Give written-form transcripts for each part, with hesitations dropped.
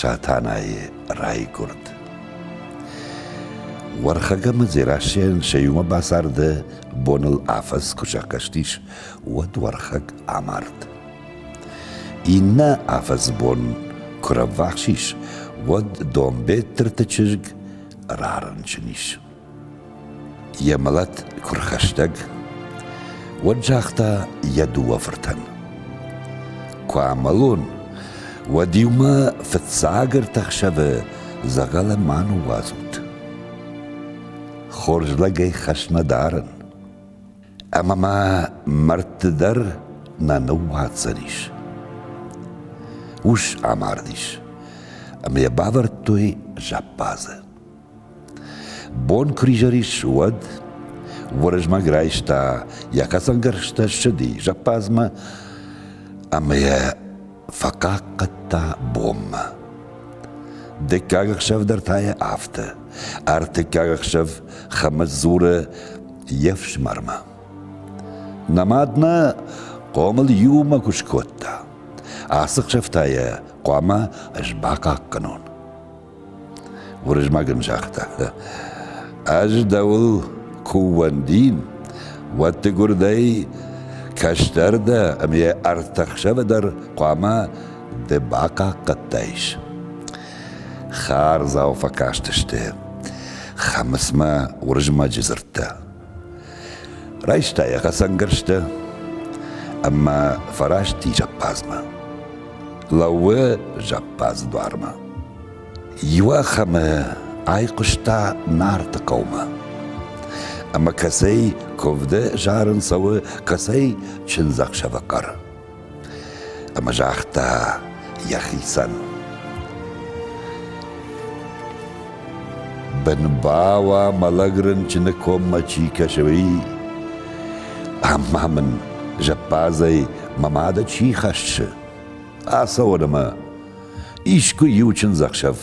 شاتانای رای کرد. ورخەکەمە جێراشێن شەیومە باساردە بۆنڵ ئافەس کوچەکەشتیش وەد وەرخەک ئامارد. ئینە ئافەس بۆن کوڕە ڤاخشیش وەد دۆمبێت ترتە چرگ ڕارنچنیش. یەمەڵەت کوڕخەشتەگ وەد جاختە یەدووە فرتەن. کوامەڵۆن وەدیومە فتساگر تەخشەڤە زەغەڵە مان و وازوت. خۆرژلەگەی خەشنەدارن. ئەمەما مەرتدەر نەنە و هاتسەریش. وش ئاماردیش. ئەمەیە باوەرد تۆی ژەپازە. بۆن کریژەریش وەد وەرژمە گرایشتا یەکە سەنگەرشتە شدی ژەپازمە ئەمەیە فەقاقەتتا بۆممە. دێکاگە خشەڤ دەرتایە ئافتە. ئارتێکاگە خشەڤ خەمە زوورە یەفشمەرمە. نەمادنە قۆمڵ یومە کوشکۆتتا. ئاسق شەفتایە قوامە ئەش باقاقنۆن. وەرژمە گنجاختە. ئەش دەوڵ کووەندین وەتە گوردەی کەشتەردە ئەمێ ئەرتەخشەڤە دەر قوامە دە باقاقەتتایش. خار زاوفە کاشتشتێ. خەمسمە وەرژمە جزرتە. ڕایشتایە خەسەنگەرشتە ئەمە فەراشتی ژەپازمە. لەوە ژەپاز دوارمە. یوە خەمە ئای قوشتا نارتە قەومە. ئەمە کەسەی کۆڤدە ژارن سەوە کەسەی چنزەخشەڤە قەر. ئەمە ژاختە یەخیسەن. بنباوە مەلەگرن چنە کۆممەچی کەشەوەی ئەمما من ژەپازەی مەمادە چی خەشتشە ئاسەوە نەمە ئیشکو یو چنزەخشەڤ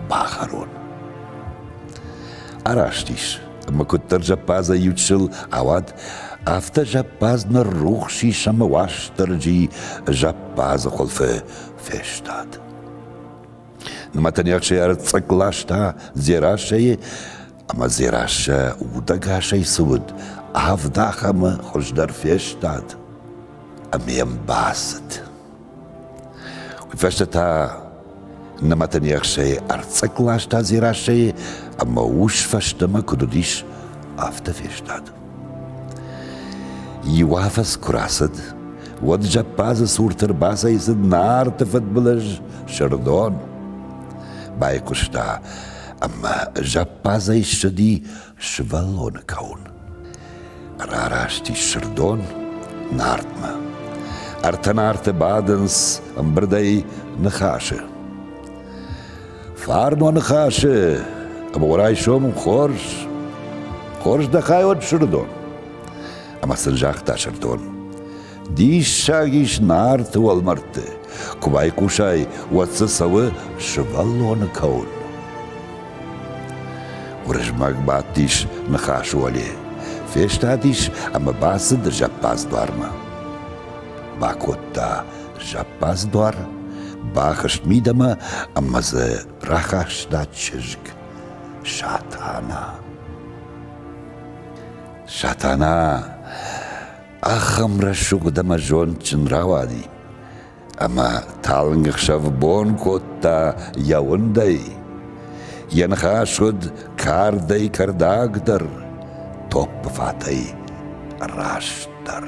باخەرۆن. ئاراشتیش ئەمە کوتتەر ژەپازە یوچل ئاوات ئافتە ژەپازنە ڕوخشی شەمە واشتەرجی ژەپازە خۆڵفە فێشتاد. نمەتەنیاکشەی ئەرە چەکڵاشتا زێراشەیە ئەمە زێراشە ودەگاشەی سود ئافداخەمە خۆشدەر فێشتاد. ئەمێم باست. فەشتە تا نەمەتەنیاکشەی ئەرچەکڵاشتا زێراشەیە ئەمە وش فەشتەمە کودودیش ئافتە فێشتاد. یوافەس کوراسد وەد ژەپازە سوورتر باسەیسد نارتەفەت بڵەژ شردۆن. بای کوشتا ئەمە ژەپازەی شدی شڤەڵۆنەکەون. ڕاراشتی شردۆن ناردمە. ئەرتە نارتە بادنس ئەم بردەی نەخاشە. فارنۆ نەخاشە ئەمە وەرای شۆمم خۆش دەخایوەت شردۆن. ئەمە سنجاختا شردۆن. دیش شاگیش نارتە وەڵمەرتە. کوبای کوشای وەچە سەوە شڤەڵۆنەکەون. وەرژمەک باتیش نەخاشوەلێ. فێشتادیش ئەمە باسد ژەپاز دوارمە. باکۆتتا ژەپاز دوار باخشتمی دەمە ئەمەزە ڕاخاشتا چژک شاتانە. شاتانە ئەخەمرە شوق دەمە ژۆن چنراوادی. ئەمە تاڵنگە خشەڤ بۆن کۆتتا یەوندەی. یەنخاشود کاردەی کەرداگ دەر تۆپ بفاتەی ڕاشدەر.